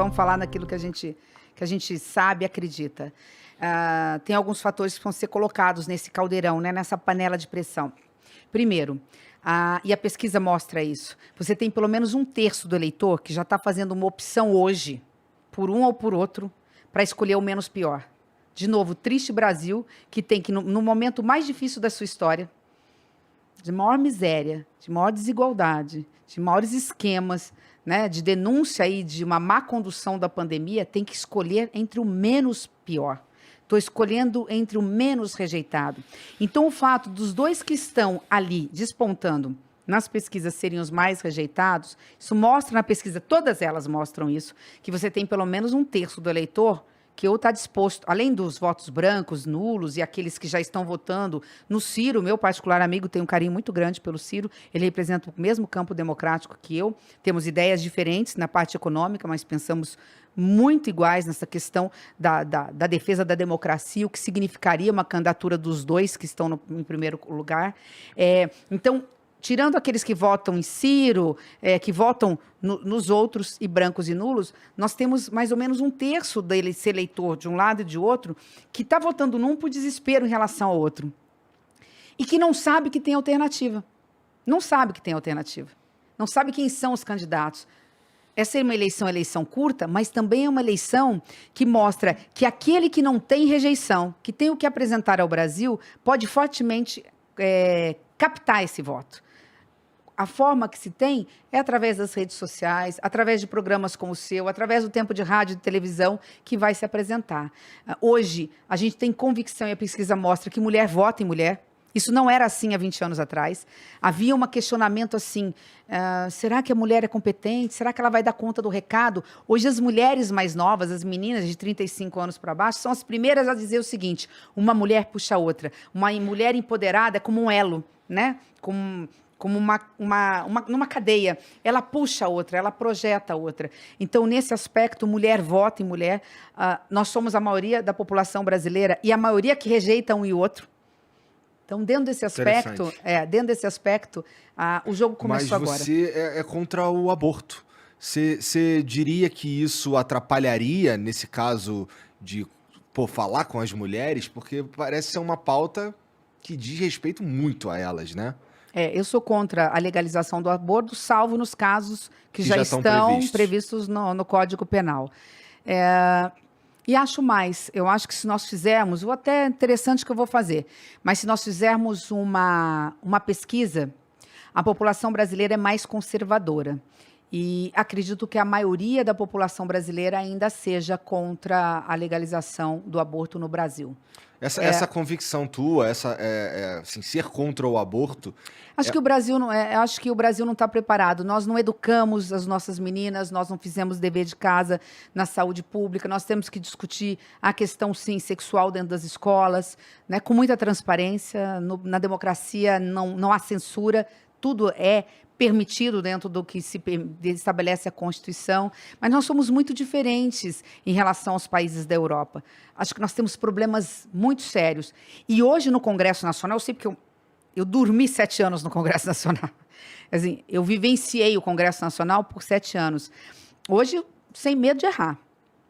vamos falar naquilo que a gente sabe e acredita. Tem alguns fatores que vão ser colocados nesse caldeirão, né, nessa panela de pressão. Primeiro, e a pesquisa mostra isso, você tem pelo menos 1/3 do eleitor que já está fazendo uma opção hoje, por um ou por outro, para escolher o menos pior. De novo, triste Brasil, que tem que, no momento mais difícil da sua história, de maior miséria, de maior desigualdade, de maiores esquemas, né, de denúncia aí de uma má condução da pandemia, tem que escolher entre o menos pior. Estou escolhendo entre o menos rejeitado. Então, o fato dos dois que estão ali despontando nas pesquisas serem os mais rejeitados, isso mostra na pesquisa, todas elas mostram isso, que você tem pelo menos 1/3 do eleitor que ou está disposto, além dos votos brancos, nulos e aqueles que já estão votando no Ciro, meu particular amigo tem um carinho muito grande pelo Ciro, ele representa o mesmo campo democrático que eu, temos ideias diferentes na parte econômica, mas pensamos muito iguais nessa questão da defesa da democracia, o que significaria uma candidatura dos dois que estão em primeiro lugar. Então, tirando aqueles que votam em Ciro, que votam nos outros, e brancos e nulos, nós temos mais ou menos 1/3 desse eleitor, de um lado e de outro, que está votando num por desespero em relação ao outro. E que não sabe que tem alternativa. Não sabe que tem alternativa. Não sabe quem são os candidatos. Essa é uma eleição curta, mas também é uma eleição que mostra que aquele que não tem rejeição, que tem o que apresentar ao Brasil, pode fortemente captar esse voto. A forma que se tem é através das redes sociais, através de programas como o seu, através do tempo de rádio e de televisão que vai se apresentar. Hoje, a gente tem convicção, e a pesquisa mostra, que mulher vota em mulher. Isso não era assim há 20 anos atrás. Havia um questionamento assim, será que a mulher é competente? Será que ela vai dar conta do recado? Hoje as mulheres mais novas, as meninas de 35 anos para baixo, são as primeiras a dizer o seguinte, uma mulher puxa a outra. Uma mulher empoderada é como um elo, né? Como numa cadeia, ela puxa a outra, ela projeta a outra. Então, nesse aspecto, mulher vota em mulher, nós somos a maioria da população brasileira e a maioria que rejeita um e outro. Então, dentro desse aspecto, o jogo começou agora. Mas você é contra o aborto. Você diria que isso atrapalharia, nesse caso, de falar com as mulheres? Porque parece ser uma pauta que diz respeito muito a elas, né? Eu sou contra a legalização do aborto, salvo nos casos que já estão previstos no Código Penal. E eu acho que se nós fizermos, até interessante que eu vou fazer, mas se nós fizermos uma pesquisa, a população brasileira é mais conservadora. E acredito que a maioria da população brasileira ainda seja contra a legalização do aborto no Brasil. Essa convicção tua, assim, ser contra o aborto... Acho que o Brasil não está preparado. Nós não educamos as nossas meninas, nós não fizemos dever de casa na saúde pública, nós temos que discutir a questão, sim, sexual dentro das escolas, né, com muita transparência. Na democracia não há censura, tudo é permitido dentro do que se estabelece a Constituição, mas nós somos muito diferentes em relação aos países da Europa. Acho que nós temos problemas muito sérios. E hoje no Congresso Nacional, eu sei porque eu dormi 7 anos no Congresso Nacional. Assim, eu vivenciei o Congresso Nacional por 7 anos. Hoje, sem medo de errar.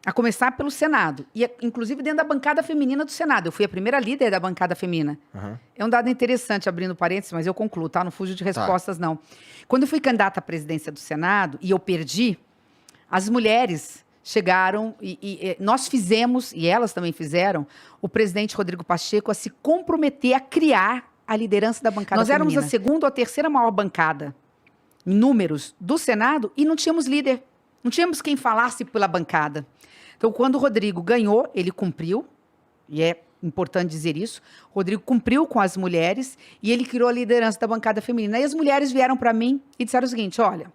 A começar pelo Senado. E, inclusive, dentro da bancada feminina do Senado. Eu fui a primeira líder da bancada feminina. Uhum. É um dado interessante, abrindo parênteses, mas eu concluo, tá? Não fujo de respostas, não. Quando eu fui candidata à presidência do Senado, e eu perdi, as mulheres chegaram e nós fizemos, e elas também fizeram, o presidente Rodrigo Pacheco a se comprometer a criar a liderança da bancada feminina. Nós éramos a segunda ou a terceira maior bancada em números do Senado e não tínhamos líder. Não tínhamos quem falasse pela bancada. Então, quando o Rodrigo ganhou, ele cumpriu, e é importante dizer isso, o Rodrigo cumpriu com as mulheres e ele criou a liderança da bancada feminina. E as mulheres vieram para mim e disseram o seguinte, olha,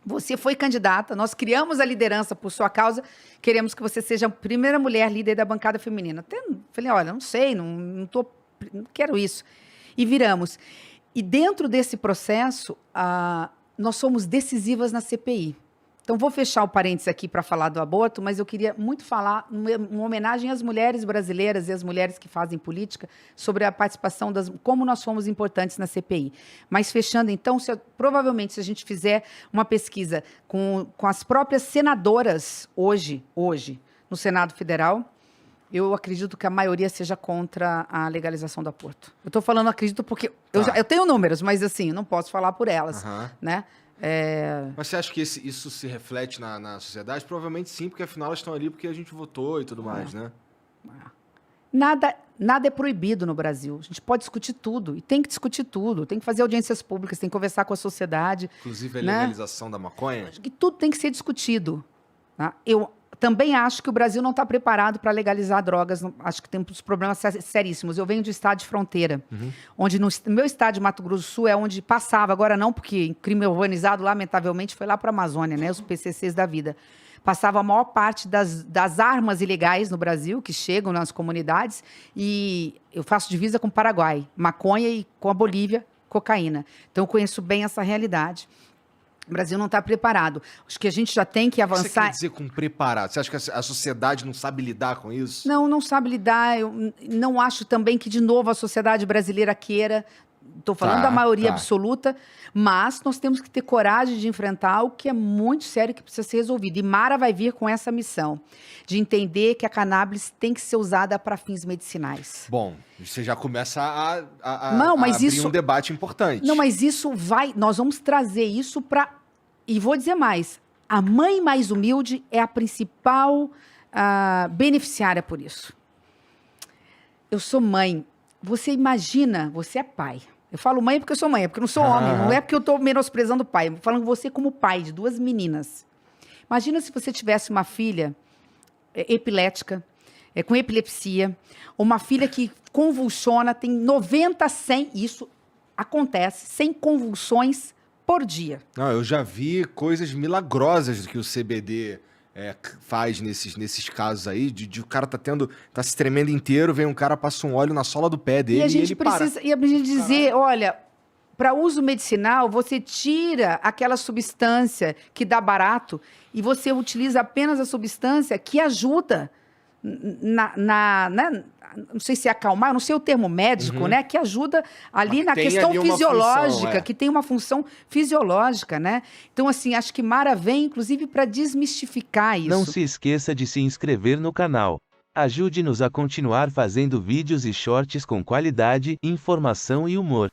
você foi candidata, nós criamos a liderança por sua causa, queremos que você seja a primeira mulher líder da bancada feminina. Até falei, olha, não sei, não quero isso. E viramos. E dentro desse processo, nós somos decisivas na CPI. Então, vou fechar o parênteses aqui para falar do aborto, mas eu queria muito falar, uma homenagem às mulheres brasileiras e às mulheres que fazem política, sobre a participação como nós fomos importantes na CPI. Mas fechando, então, provavelmente, se a gente fizer uma pesquisa com as próprias senadoras hoje, no Senado Federal, eu acredito que a maioria seja contra a legalização do aborto. Eu estou falando acredito porque eu tenho números, mas assim, não posso falar por elas, né? Mas você acha que isso se reflete na sociedade? Provavelmente sim, porque afinal elas estão ali porque a gente votou e tudo mais, né? Nada é proibido no Brasil. A gente pode discutir tudo, e tem que discutir tudo. Tem que fazer audiências públicas, tem que conversar com a sociedade. Inclusive a legalização da maconha? Que tudo tem que ser discutido. Tá? Eu também acho que o Brasil não está preparado para legalizar drogas. Acho que tem uns problemas seríssimos. Eu venho de estado de fronteira, onde no meu estado de Mato Grosso do Sul é onde passava, agora não, porque crime urbanizado, lamentavelmente, foi lá para a Amazônia, né? Os PCCs da vida. Passava a maior parte das armas ilegais no Brasil, que chegam nas comunidades, e eu faço divisa com o Paraguai, maconha, e com a Bolívia, cocaína. Então, eu conheço bem essa realidade. O Brasil não está preparado. Acho que a gente já tem que avançar. O que você quer dizer com preparado? Você acha que a sociedade não sabe lidar com isso? Não sabe lidar. Eu não acho também que, de novo, a sociedade brasileira queira. Estou falando da maioria absoluta, mas nós temos que ter coragem de enfrentar algo que é muito sério, que precisa ser resolvido. E Mara vai vir com essa missão, de entender que a cannabis tem que ser usada para fins medicinais. Bom, você já começa a abrir um debate importante. Não, mas isso nós vamos trazer isso para... E vou dizer mais, a mãe mais humilde é a principal beneficiária por isso. Eu sou mãe. Você imagina, você é pai. Eu falo mãe porque eu sou mãe, é porque eu não sou homem. Não é porque eu estou menosprezando o pai. Eu tô falando você como pai de 2 meninas. Imagina se você tivesse uma filha epilética, com epilepsia, uma filha que convulsiona, tem 90, 100, isso acontece, 100 convulsões por dia. Não, eu já vi coisas milagrosas que o CBD faz nesses casos aí, de o cara tá se tremendo inteiro, vem um cara, passa um óleo na sola do pé dele e ele para. E a gente dizer, olha, para uso medicinal, você tira aquela substância que dá barato e você utiliza apenas a substância que ajuda não sei se é acalmar, não sei o termo médico, né? Que ajuda ali na questão fisiológica, que tem uma função fisiológica, né? Então, assim, acho que Mara vem, inclusive, para desmistificar isso. Não se esqueça de se inscrever no canal. Ajude-nos a continuar fazendo vídeos e shorts com qualidade, informação e humor.